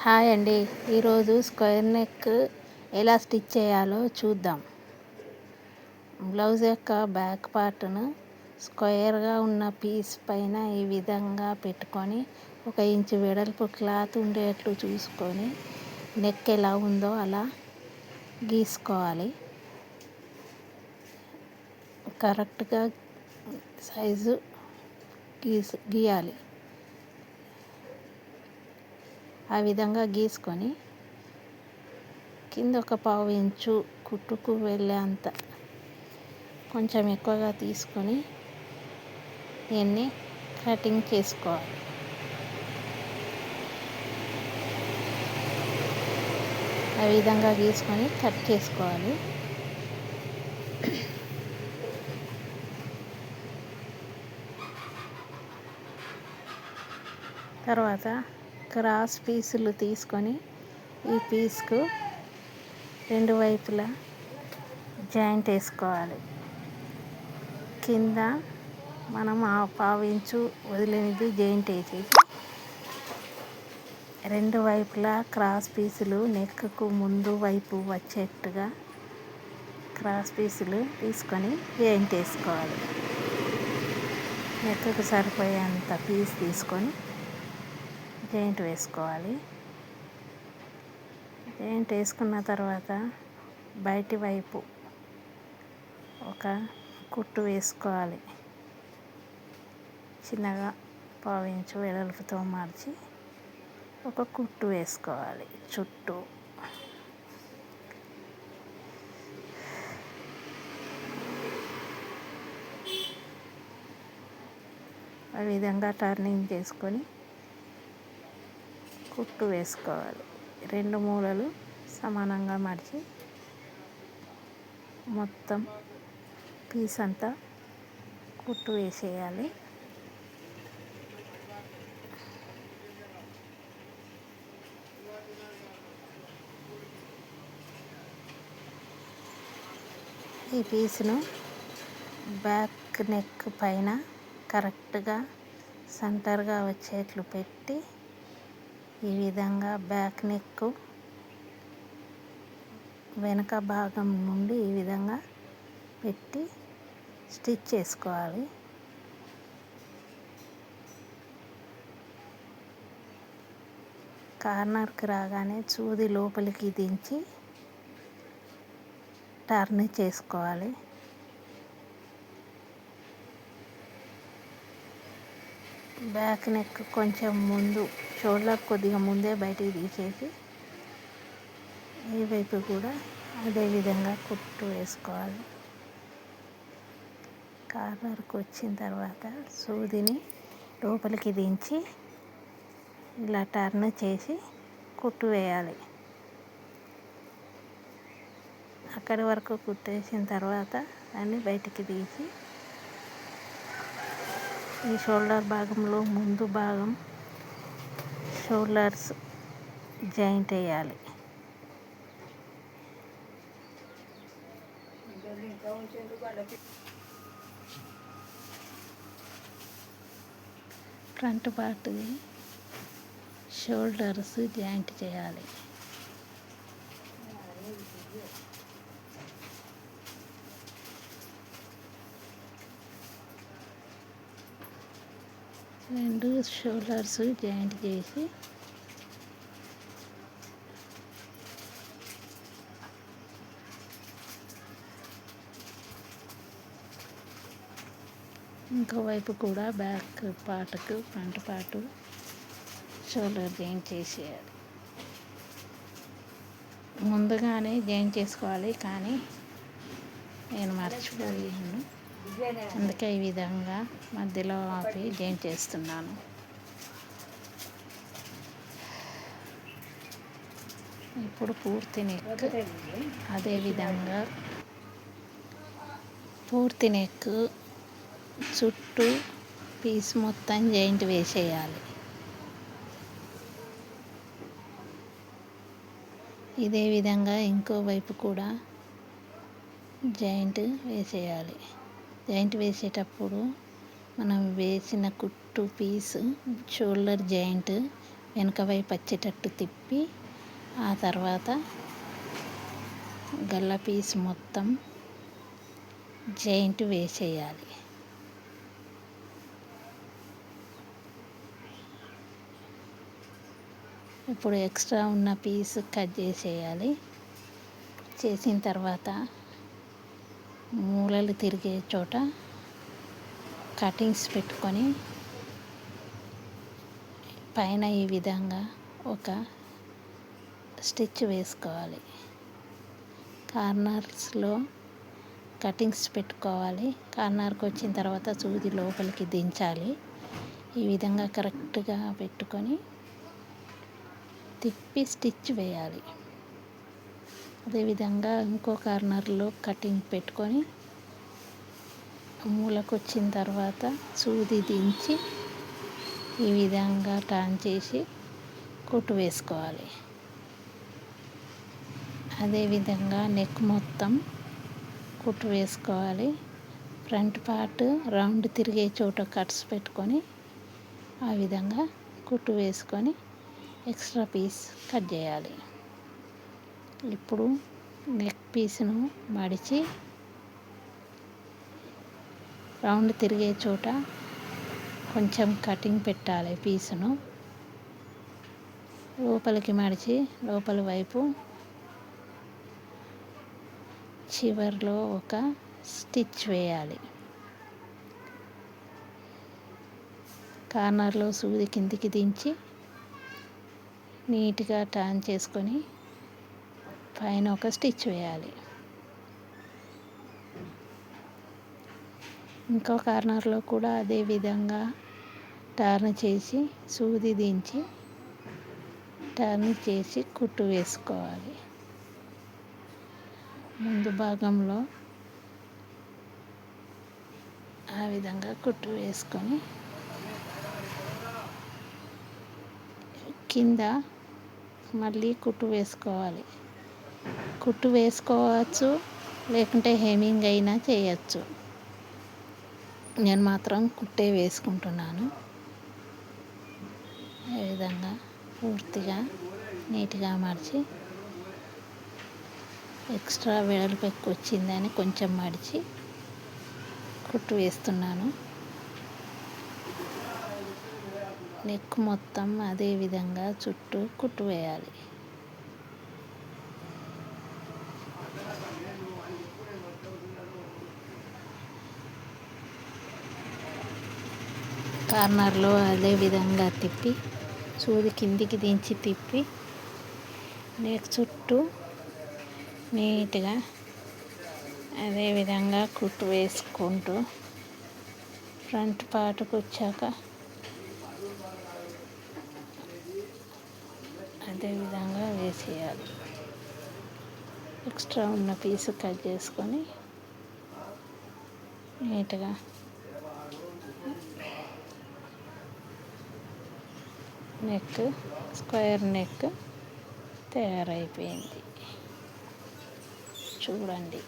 Hi అండి. ఈరోజు square neck ఎలా స్టిచ్ చేయాలో చూద్దాం. బ్లౌజ్ యొక్క బ్యాక్ పార్ట్ను స్క్వేర్గా ఉన్న పీస్ పైన ఈ విధంగా పెట్టుకొని 1 ఇంచు వెడల్పు క్లాత్ ఉండేట్లు చూసుకొని నెక్ ఎలా ఉందో అలా గీసుకోవాలి. కరెక్ట్గా సైజు గీయాలి. ఆ విధంగా గీసుకొని కింద 1/4 ఇంచు కుట్టుకు వెళ్ళేంత కొంచెం ఎక్కువగా తీసుకొని దీన్ని కటింగ్ చేసుకోవాలి. ఆ విధంగా గీసుకొని కట్ చేసుకోవాలి. తర్వాత క్రాస్ పీసులు తీసుకొని ఈ పీస్కు 2 వైపులా జాయింట్ వేసుకోవాలి. కింద మనం 1/2 ఇంచు వదిలినది జాయింట్ వేసేసి 2 వైపులా క్రాస్ పీసులు నెక్కు ముందు వైపు వచ్చేట్టుగా క్రాస్ పీసులు తీసుకొని జాయింట్ వేసుకోవాలి. నెక్కు సరిపోయేంత పీస్ తీసుకొని జాయింట్ వేసుకోవాలి. జాయింట్ వేసుకున్న తర్వాత బయటి వైపు ఒక కుట్టు వేసుకోవాలి. చిన్నగా 1/4 ఇంచు వెడల్పుతో మార్చి ఒక కుట్టు వేసుకోవాలి చుట్టూ. ఆ విధంగా టర్నింగ్ చేసుకొని కుట్టు వేసుకోవాలి. 2 మూలలు సమానంగా మడిచి మొత్తం పీస్ అంతా కుట్టు వేసేయాలి. ఈ పీస్ను బ్యాక్ నెక్ పైన కరెక్ట్గా సెంటర్గా వచ్చేట్లు పెట్టి ఈ విధంగా బ్యాక్ నెక్ వెనక భాగం నుండి ఈ విధంగా పెట్టి స్టిచ్ చేసుకోవాలి. కార్నర్కి రాగానే సూది లోపలికి దించి టర్న్ చేసుకోవాలి. బ్యాక్ నెక్ కొంచెం ముందు షోల్డర్ కొద్దిగా ముందే బయటికి తీసేసి ఈ వైపు కూడా అదే విధంగా కుట్టు వేసుకోవాలి. కార్నర్కి వచ్చిన తర్వాత సూదిని లోపలికి దించి ఇలా టర్న్ చేసి కుట్టు వేయాలి. అక్కడి వరకు కుట్టేసిన తర్వాత దాన్ని బయటికి తీసి ఈ షోల్డర్ భాగంలో ముందు భాగం షోల్డర్స్ జాయింట్ వేయాలి. ఫ్రంట్ పార్ట్ షోల్డర్స్ జాయింట్ చేయాలి. రెండు షోల్డర్స్ జాయింట్ చేసి ఇంకోవైపు కూడా బ్యాక్ పార్ట్కు ఫ్రంట్ పార్ట్ షోల్డర్ జాయింట్ చేసేయాలి. ముందుగానే జాయింట్ చేసుకోవాలి, కానీ నేను మర్చిపోయాను. అందుకే ఈ విధంగా మధ్యలో ఆపి జాయింట్ చేస్తున్నాను. ఇప్పుడు పూర్తి నెక్ అదేవిధంగా పూర్తి నెక్ చుట్టూ పీస్ మొత్తం జాయింట్ వేసేయాలి. ఇదే విధంగా ఇంకో వైపు కూడా జాయింట్ వేసేయాలి. జాయింట్ వేసేటప్పుడు మనం వేసిన కుట్టు పీస్ షోల్డర్ జాయింట్ వెనక వైపు వచ్చేటట్టు తిప్పి ఆ తర్వాత గల్ల పీస్ మొత్తం జాయింట్ వేసేయాలి. ఇప్పుడు ఎక్స్ట్రా ఉన్న పీస్ కట్ చేసేయాలి. చేసిన తర్వాత మూలలు తిరిగే చోట కటింగ్స్ పెట్టుకొని పైన ఈ విధంగా ఒక స్టిచ్ వేసుకోవాలి. కార్నర్స్లో కటింగ్స్ పెట్టుకోవాలి. కార్నర్కి వచ్చిన తర్వాత సూది లోపలికి దించాలి. ఈ విధంగా కరెక్ట్గా పెట్టుకొని తిప్పి స్టిచ్ వేయాలి. అదేవిధంగా ఇంకో కార్నర్లో కటింగ్ పెట్టుకొని మూలకు వచ్చిన తర్వాత సూది దించి ఈ విధంగా టర్న్ చేసి కుట్టు వేసుకోవాలి. అదేవిధంగా నెక్ మొత్తం కుట్టు వేసుకోవాలి. ఫ్రంట్ పార్ట్ రౌండ్ తిరిగే చోట కట్స్ పెట్టుకొని ఆ విధంగా కుట్టు వేసుకొని ఎక్స్ట్రా పీస్ కట్ చేయాలి. ఇప్పుడు నెక్ పీస్ను మడిచి రౌండ్ తిరిగే చోట కొంచెం కటింగ్ పెట్టాలి. పీసును లోపలికి మడిచి లోపలి వైపు చివర్లో ఒక స్టిచ్ వేయాలి. కార్నర్లో సూది కిందికి దించి నీట్గా టర్న్ చేసుకొని పైన ఒక స్టిచ్ వేయాలి. ఇంకో కార్నర్లో కూడా అదే విధంగా టర్న్ చేసి సూది దించి టర్న్ చేసి కుట్టు వేసుకోవాలి. ముందు భాగంలో ఆ విధంగా కుట్టు వేసుకొని కింద మళ్ళీ కుట్టు వేసుకోవాలి. కుట్టు వేసుకోవచ్చు, లేకుంటే హెమ్మింగ్ అయినా చేయొచ్చు. నేను మాత్రం కుట్టే వేసుకుంటున్నాను. ఈ విధంగా పూర్తిగా నీట్గా మడిచి ఎక్స్ట్రా వెడల్పు ఎక్కువ వచ్చిందని కొంచెం మడిచి కుట్టు వేస్తున్నాను. నెక్ మొత్తం అదే విధంగా చుట్టూ కుట్టు వేయాలి. కార్నర్లో అదే విధంగా తిప్పి సూది కిందికి దించి తిప్పి నెక్ చుట్టూ నీట్గా అదే విధంగా కుట్టు వేసుకుంటూ ఫ్రంట్ పార్ట్కి వచ్చాక అదే విధంగా వేసేయాలి. ఎక్స్ట్రా ఉన్న పీసు కట్ చేసుకొని నీట్గా నెక్ స్క్వేర్ నెక్ తయారైపోయింది. చూడండి.